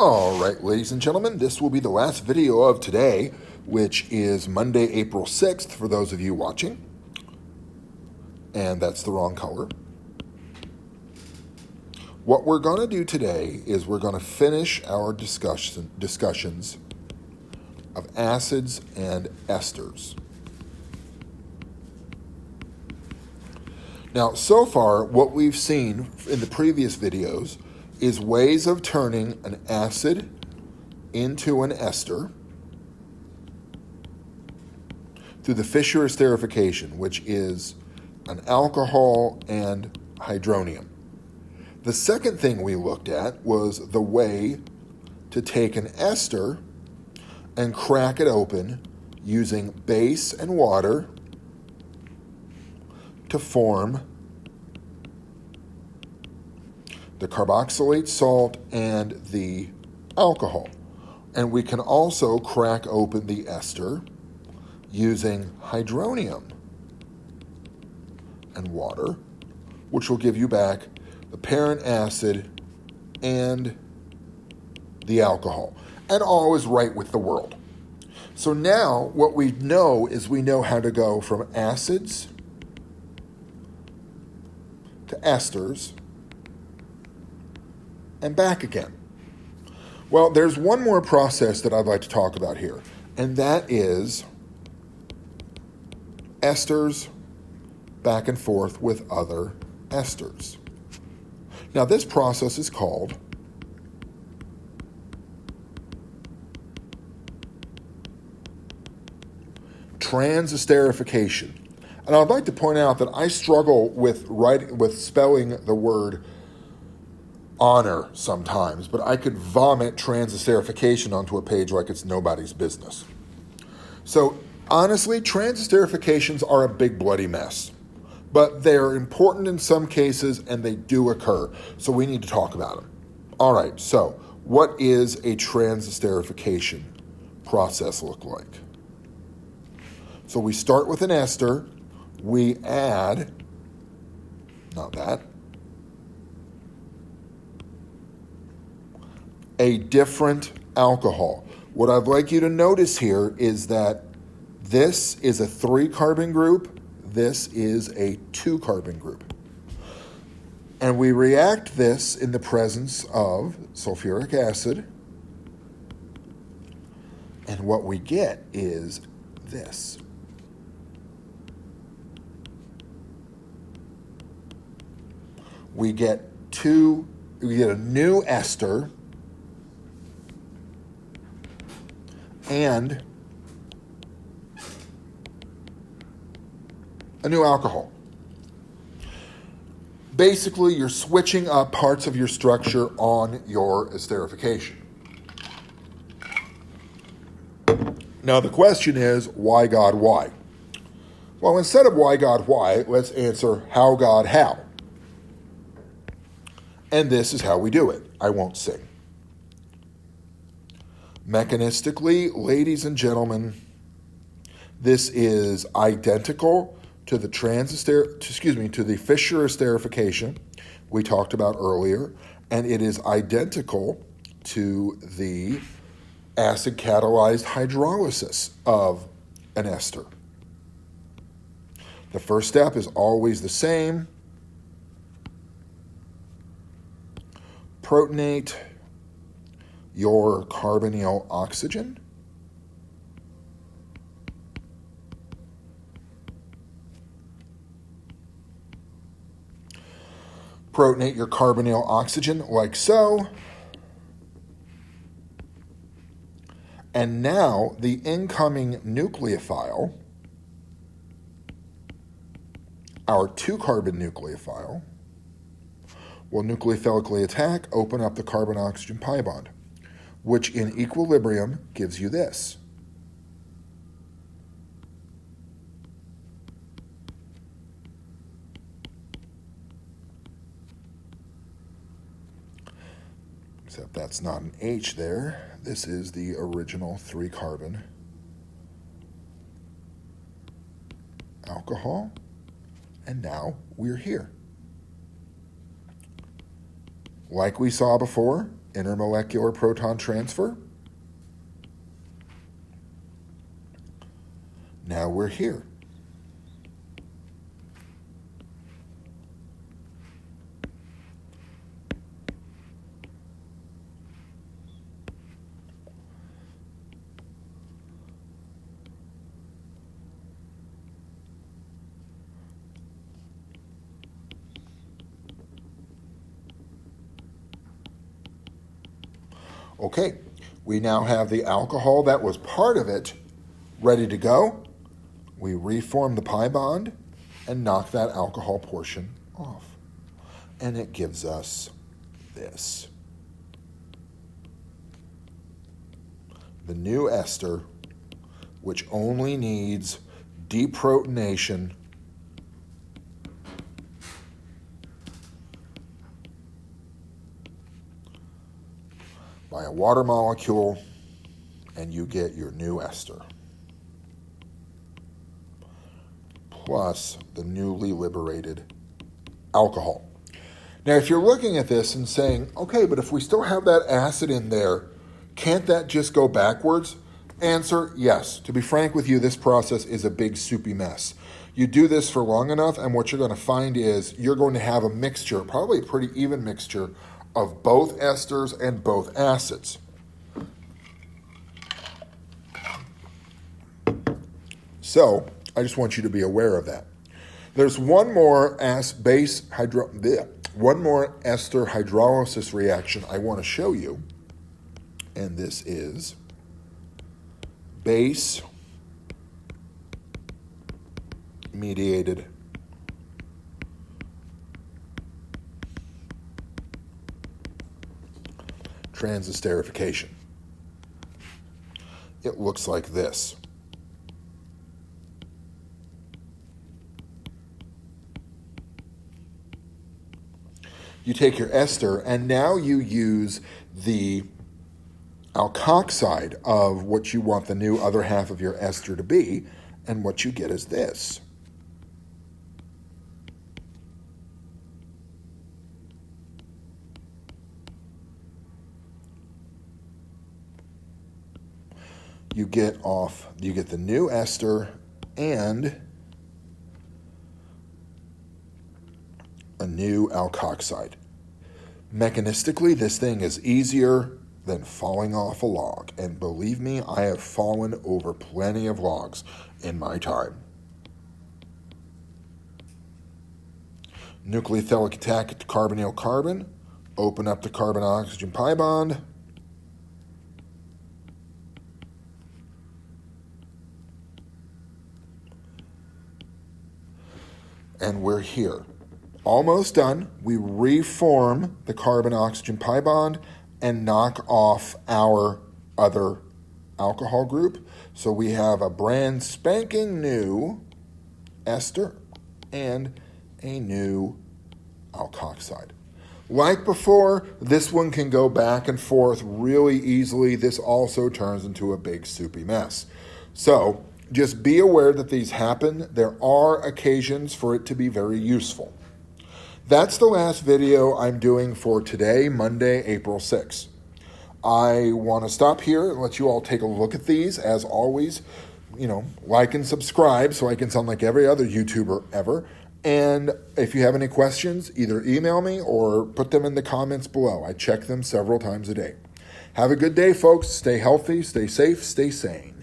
All right, ladies and gentlemen, this will be the last video of today, which is Monday, April 6th for those of you watching. And that's the wrong color. What we're going to do today is we're going to finish our discussions of acids and esters. Now, so far, what we've seen in the previous videos is ways of turning an acid into an ester through the Fischer esterification, which is an alcohol and hydronium. The second thing we looked at was the way to take an ester and crack it open using base and water to form the carboxylate salt and the alcohol. And we can also crack open the ester using hydronium and water, which will give you back the parent acid and the alcohol. And all is right with the world. So now what we know is we know how to go from acids to esters and back again. Well, there's one more process that I'd like to talk about here, and that is esters back and forth with other esters. Now, this process is called transesterification. And I'd like to point out that I struggle with spelling the word honor sometimes, but I could vomit transesterification onto a page like it's nobody's business. So honestly, transesterifications are a big bloody mess, but they're important in some cases and they do occur. So we need to talk about them. All right, so what is a transesterification process look like? So we start with an ester, we add, a different alcohol. What I'd like you to notice here is that this is a 3-carbon group, this is a 2-carbon group. And we react this in the presence of sulfuric acid, and what we get is this. We get a new ester and a new alcohol. Basically, you're switching up parts of your structure on your esterification. Now, the question is, why God, why? Well, instead of why God, why, let's answer how God, how. And this is how we do it. I won't sing. Mechanistically, ladies and gentlemen, this is identical to the to the Fischer esterification we talked about earlier, and it is identical to the acid catalyzed hydrolysis of an ester. The first step is always the same. Protonate your carbonyl oxygen. Protonate your carbonyl oxygen like so. And now the incoming nucleophile, our 2-carbon nucleophile, will nucleophilically attack, open up the carbon-oxygen pi bond, which in equilibrium gives you this. Except that's not an H there. This is the original 3-carbon alcohol. And now we're here. Like we saw before, intermolecular proton transfer. Now we're here. Okay, we now have the alcohol that was part of it ready to go. We reform the pi bond and knock that alcohol portion off. And it gives us this. The new ester, which only needs deprotonation by a water molecule, and you get your new ester. Plus the newly liberated alcohol. Now, if you're looking at this and saying, okay, but if we still have that acid in there, can't that just go backwards? Answer, yes. To be frank with you, this process is a big soupy mess. You do this for long enough, and what you're going to find is you're going to have a mixture, probably a pretty even mixture, of both esters and both acids. So, I just want you to be aware of that. There's one more ester hydrolysis reaction I want to show you, and this is base mediated transesterification. It looks like this. You take your ester and now you use the alkoxide of what you want the new other half of your ester to be, and what you get is this. You get the new ester and a new alkoxide. Mechanistically, this thing is easier than falling off a log. And believe me, I have fallen over plenty of logs in my time. Nucleophilic attack at the carbonyl carbon. Open up the carbon-oxygen pi bond. And we're here. Almost done. We reform the carbon-oxygen pi bond and knock off our other alcohol group. So we have a brand spanking new ester and a new alkoxide. Like before, this one can go back and forth really easily. This also turns into a big soupy mess. So just be aware that these happen. There are occasions for it to be very useful. That's the last video I'm doing for today, Monday, April 6th. I want to stop here and let you all take a look at these. As always, like and subscribe so I can sound like every other YouTuber ever. And if you have any questions, either email me or put them in the comments below. I check them several times a day. Have a good day, folks. Stay healthy, stay safe, stay sane.